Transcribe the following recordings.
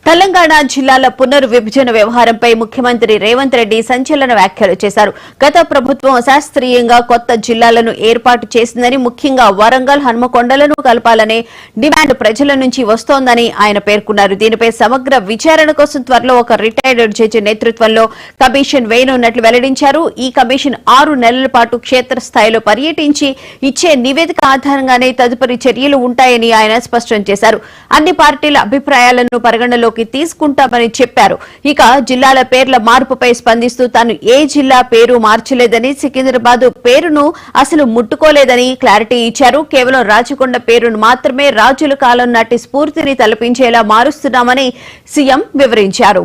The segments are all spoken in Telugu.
తెలంగాణ జిల్లాల పునర్విభజన వ్యవహారంపై ముఖ్యమంత్రి రేవంత్ రెడ్డి సంచలన వ్యాఖ్యలు చేశారు. గత ప్రభుత్వం అశాస్త్రీయంగా కొత్త జిల్లాలను ఏర్పాటు చేసిందని, ముఖ్యంగా వరంగల్, హన్మకొండలను కలపాలనే డిమాండ్ ప్రజల నుంచి వస్తోందని ఆయన పేర్కొన్నారు. దీనిపై సమగ్ర విచారణ కోసం త్వరలో ఒక రిటైర్డ్ జడ్జి నేతృత్వంలో కమిషన్ వేయనున్నట్లు వెల్లడించారు. ఈ కమిషన్ 6 నెలల పాటు క్షేత్రస్థాయిలో పర్యటించి ఇచ్చే నివేదిక ఆధారంగానే తదుపరి చర్యలు ఉంటాయని ఆయన స్పష్టం చేశారు. అన్ని పార్టీల అభిప్రాయాలను పరిగణలోకి తీసుకుంటామని చెప్పారు. ఇక జిల్లాల పేర్ల మార్పుపై స్పందిస్తూ తాను ఏ జిల్లా పేరు మార్చలేదని, సికింద్రాబాద్ పేరును అసలు ముట్టుకోలేదని క్లారిటీ ఇచ్చారు. కేవలం రాచకొండ పేరును మాత్రమే రాజుల కాలం నాటి స్ఫూర్తిని తలపించేలా మారుస్తున్నామని సీఎం వివరించారు.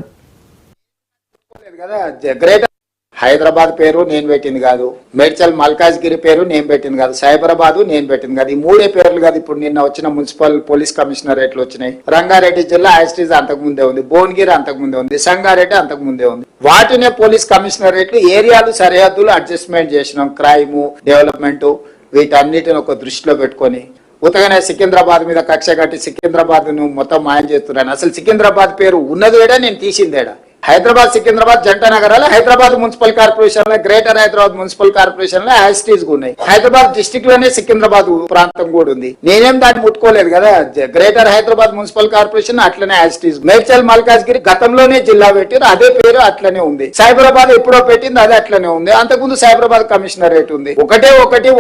హైదరాబాద్ పేరు నేను పెట్టింది కాదు, మేడ్చల్ మల్కాజ్గిరి పేరు నేను పెట్టింది కాదు, సైబరాబాద్ నేను పెట్టింది కాదు. ఈ 3 పేర్లు కాదు ఇప్పుడు నిన్న వచ్చిన మున్సిపల్ పోలీస్ కమిషనరేట్లు వచ్చినాయి. రంగారెడ్డి జిల్లా యాస్టీజ్ అంతకు ముందే ఉంది, భువనగిరి అంతకు ముందే ఉంది, సంగారెడ్డి అంతకు ముందే ఉంది. వాటినే పోలీస్ కమిషనరేట్లు ఏరియాలు సరిహద్దులు అడ్జస్ట్మెంట్ చేసినాం. క్రైమ్, డెవలప్మెంట్ వీటన్నిటిని ఒక దృష్టిలో పెట్టుకొని ఉతగానే సికింద్రాబాద్ మీద కక్ష కట్టి సికింద్రాబాద్ ను మొత్తం మాయం చేస్తున్నాను. అసలు సికింద్రాబాద్ పేరు ఉన్నదేడా, నేను తీసిందేడా? హైదరాబాద్ సికింద్రాబాద్ జంట నగరాలు హైదరాబాద్ మున్సిపల్ కార్పొరేషన్ లో, గ్రేటర్ హైదరాబాద్ మున్సిపల్ కార్పొరేషన్ లో యాస్టీస్ ఉన్నాయి. హైదరాబాద్ డిస్టిక్ లోనే సికింద్రాబాద్ ప్రాంతం కూడా ఉంది. నేనేం దాన్ని ముట్టుకోలేదు కదా. గ్రేటర్ హైదరాబాద్ మున్సిపల్ కార్పొరేషన్ అట్లనే యాస్టీస్. మేడ్చల్ మల్కాజ్గిరి గతంలోనే జిల్లా పెట్టారు, అదే పేరు అట్లనే ఉంది. సైబరాబాద్ ఎప్పుడో పెట్టింది, అదే అట్లనే ఉంది. అంతకుముందు సైబరాబాద్ కమిషనరేట్ ఉంది. ఒకటి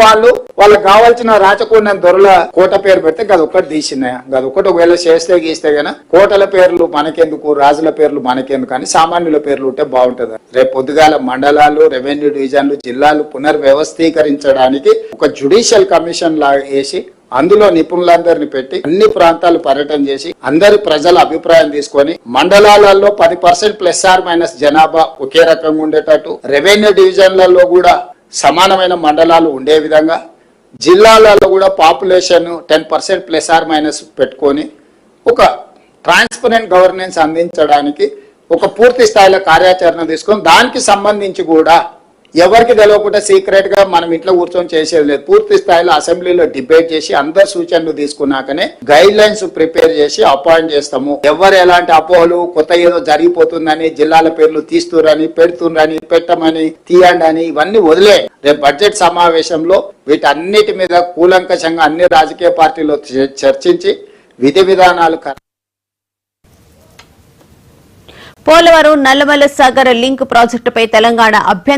వాళ్ళకి కావాల్సిన రాచకొండ దొరల కోట పేరు పెడితే గదొక్కటి తీసినాయా? గదొక్కటి ఒకవేళ చేస్తే గీస్తే గానీ కోటల పేర్లు మనకెందుకు, రాజుల పేర్లు మనకెందుకు అని సామాన్యుల పేర్లు ఉంటే బాగుంటది. రేపు పొద్దుగాల మండలాలు, రెవెన్యూ డివిజన్లు, జిల్లాలు పునర్వ్యవస్థీకరించడానికి ఒక జ్యుడిషియల్ కమిషన్ లాగా వేసి అందులో నిపుణులందరినీ పెట్టి అన్ని ప్రాంతాలు పర్యటన చేసి అందరి ప్రజల అభిప్రాయం తీసుకొని మండలాలలో 10% ప్లస్ ఆర్ మైనస్ జనాభా ఒకే రకంగా ఉండేటట్టు, రెవెన్యూ డివిజన్లలో కూడా సమానమైన మండలాలు ఉండే విధంగా, జిల్లాలలో కూడా పాపులేషన్ 10% ప్లస్ ఆర్ మైనస్ పెట్టుకొని ఒక ట్రాన్స్పరెంట్ గవర్నెన్స్ అందించడానికి ఒక పూర్తి స్థాయిలో కార్యాచరణ తీసుకొని దానికి సంబంధించి కూడా ఎవరికి తెలియకుండా సీక్రెట్ గా మనం ఇంట్లో కూర్చొని చేసేది లేదు. పూర్తి స్థాయిలో అసెంబ్లీలో డిబేట్ చేసి అందరు సూచనలు తీసుకున్నాకనే గైడ్ లైన్స్ ప్రిపేర్ చేసి అపాయింట్ చేస్తాము. ఎవరు ఎలాంటి అపోహలు, కొత్త ఏదో జరిగిపోతుందని, జిల్లాల పేర్లు తీస్తురని, పెడుతుండ్రని, పెట్టమని, తీయండి అని ఇవన్నీ వదిలే. రేపు బడ్జెట్ సమావేశంలో వీటన్నిటి మీద కూలంకషంగా అన్ని రాజకీయ పార్టీలు చర్చించి విధి విధానాలు పోలవరం నల్లమల సాగర్ లింక్ ప్రాజెక్టుపై తెలంగాణ అభ్యంతరం